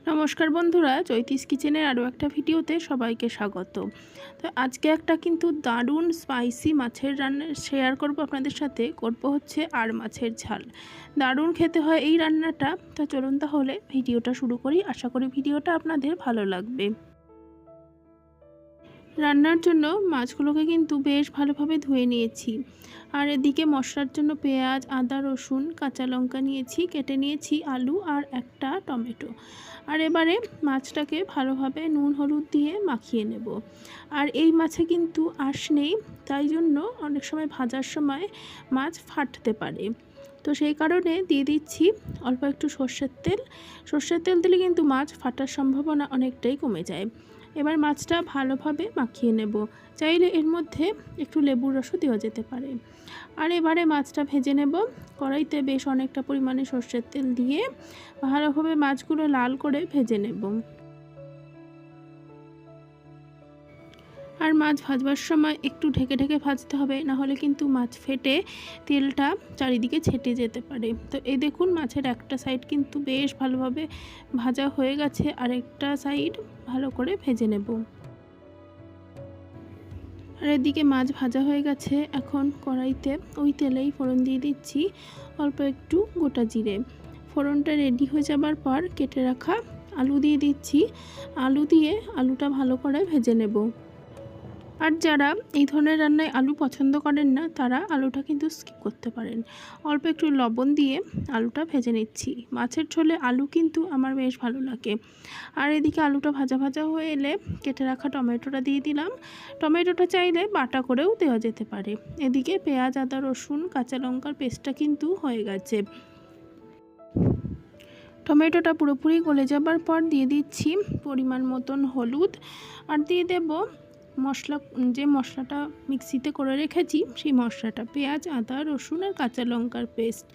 নমস্কার বন্ধুরা, চৈতিস কিচেনের আরও একটা ভিডিওতে সবাইকে স্বাগত। তো আজকে একটা কিন্তু দারুণ স্পাইসি মাছের রান্না শেয়ার করব আপনাদের সাথে। করব হচ্ছে আর মাছের ঝাল। দারুণ খেতে হয় এই রান্নাটা। তো চলুন তাহলে ভিডিওটা শুরু করি। আশা করি ভিডিওটা আপনাদের ভালো লাগবে। রান্নার জন্য মাছগুলোকে কিন্তু বেশ ভালোভাবে ধুয়ে নিয়েছি। আর এদিকে মশলার জন্য পেঁয়াজ, আদা, রসুন, কাঁচা লঙ্কা নিয়েছি, কেটে নিয়েছি আলু আর একটা টমেটো। আর এবারে মাছটাকে ভালোভাবে নুন হলুদ দিয়ে মাখিয়ে নেব। আর এই মাছে কিন্তু আঁশ নেই, তাই জন্য অনেক সময় ভাজার সময় মাছ ফাটতে পারে। তো সেই কারণে দিয়ে দিচ্ছি অল্প একটু সর্ষের তেল। সর্ষের তেল দিলে কিন্তু মাছ ফাটার সম্ভাবনা অনেকটাই কমে যায়। এবার মাছটা ভালোভাবে মাখিয়ে নেব। চাইলে এর মধ্যে একটু লেবুর রসও দেওয়া যেতে পারে। আর এবারে মাছটা ভেজে নেব। কড়াইতে বেশ অনেকটা পরিমাণে সর্ষের তেল দিয়ে ভালোভাবে মাছগুলো লাল করে ভেজে নেব। আর মাছ ভাজবার সময় একটু ঢেকে ঢেকে ভাজতে হবে, না হলে কিন্তু মাছ ফেটে তেলটা চারিদিকে ছেটে যেতে পারে। তো এই দেখুন, মাছের একটা সাইড কিন্তু বেশ ভালোভাবে ভাজা হয়ে গেছে, আর একটা সাইড ভালো করে ভেজে নেব। আর এদিকে মাছ ভাজা হয়ে গেছে। এখন কড়াইতে ওই তেলেই ফোড়ন দিয়ে দিচ্ছি অল্প একটু গোটা জিরে। ফোড়নটা রেডি হয়ে যাবার পর কেটে রাখা আলু দিয়ে দিচ্ছি। আলু দিয়ে আলুটা ভালো করে ভেজে নেব। আর যারা এই ধরনের রান্নায় আলু পছন্দ করেন না, তারা আলুটা কিন্তু স্কিপ করতে পারেন। অল্প একটু লবণ দিয়ে আলুটা ভেজে নিচ্ছি। মাছের ঝোলে আলু কিন্তু আমার বেশ ভালো লাগে। আর এদিকে আলুটা ভাজা ভাজা হয়ে এলে কেটে রাখা টমেটোটা দিয়ে দিলাম। টমেটোটা চাইলে বাটা করেও দেওয়া যেতে পারে। এদিকে পেঁয়াজ, আদা, রসুন, কাঁচা লঙ্কার পেস্টটা কিন্তু হয়ে গেছে। টমেটোটা পুরোপুরি গলে যাবার পর দিয়ে দিচ্ছি পরিমাণ মতন হলুদ, আর দিয়ে দেব যে মশলাটা মিক্সিতে করে রেখেছি সেই মশলাটা, পেঁয়াজ, আদা, রসুন আর কাঁচা লঙ্কার পেস্ট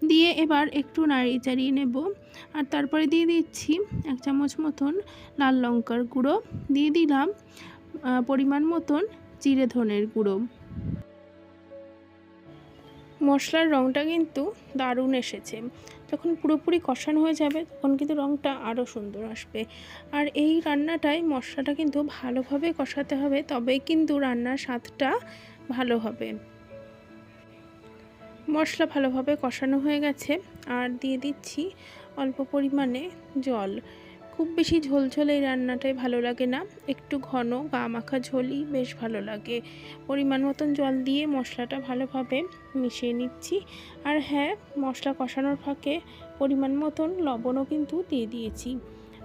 দিয়ে এবার একটু নাড়িয়ে চাড়িয়ে নেব। আর তারপরে দিয়ে দিচ্ছি 1 চামচ মতন লাল লঙ্কার গুঁড়ো, দিয়ে দিলাম পরিমাণ মতন জিরে ধনের গুঁড়ো। মশলার রঙটা কিন্তু দারুণ এসেছে। যখন পুরোপুরি কষানো হয়ে যাবে তখন কিন্তু রঙটা আরও সুন্দর আসবে। আর এই রান্নাটায় মশলাটা কিন্তু ভালোভাবে কষাতে হবে, তবেই কিন্তু রান্নার স্বাদটা ভালো হবে। মশলা ভালোভাবে কষানো হয়ে গেছে, আর দিয়ে দিচ্ছি অল্প পরিমাণে জল। খুব বেশি ঝোলঝোল এই রান্নাটাই ভালো লাগে না, একটু ঘন গা মাখা ঝোলই বেশ ভালো লাগে। পরিমাণ মতন জল দিয়ে মশলাটা ভালোভাবে মিশিয়ে নিচ্ছি। আর হ্যাঁ, মশলা কষানোর ফাঁকে পরিমাণ মতন লবণও কিন্তু দিয়ে দিয়েছি।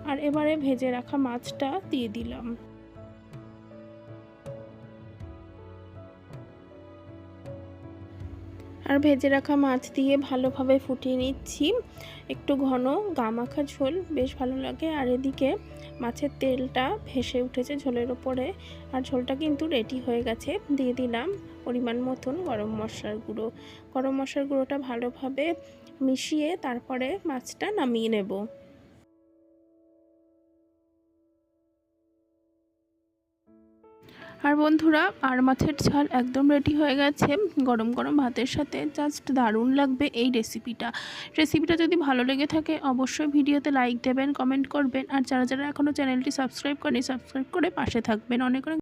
আর এবারে ভেজে রাখা মাছটা দিয়ে দিলাম। আর ভেজে রাখা মাছ দিয়ে ভালোভাবে ফুটিয়ে নিচ্ছি। একটু ঘন গা মাখা ঝোল বেশ ভালো লাগে। আর এদিকে মাছের তেলটা ভেসে উঠেছে ঝোলের ওপরে, আর ঝোলটা কিন্তু রেডি হয়ে গেছে। দিয়ে দিলাম পরিমাণ মতন গরম মশলার গুঁড়ো। গরম মশলার গুঁড়োটা ভালোভাবে মিশিয়ে তারপরে মাছটা নামিয়ে নেব। আর বন্ধুরা, আর মাছের ঝাল একদম রেডি হয়ে গেছে। গরম গরম ভাতের সাথে জাস্ট দারুণ লাগবে এই রেসিপিটা যদি ভালো লেগে থাকে অবশ্যই ভিডিওতে লাইক দেবেন, কমেন্ট করবেন। আর যারা যারা এখনও চ্যানেলটি সাবস্ক্রাইব করেনি, সাবস্ক্রাইব করে পাশে থাকবেন। অনেক অনেক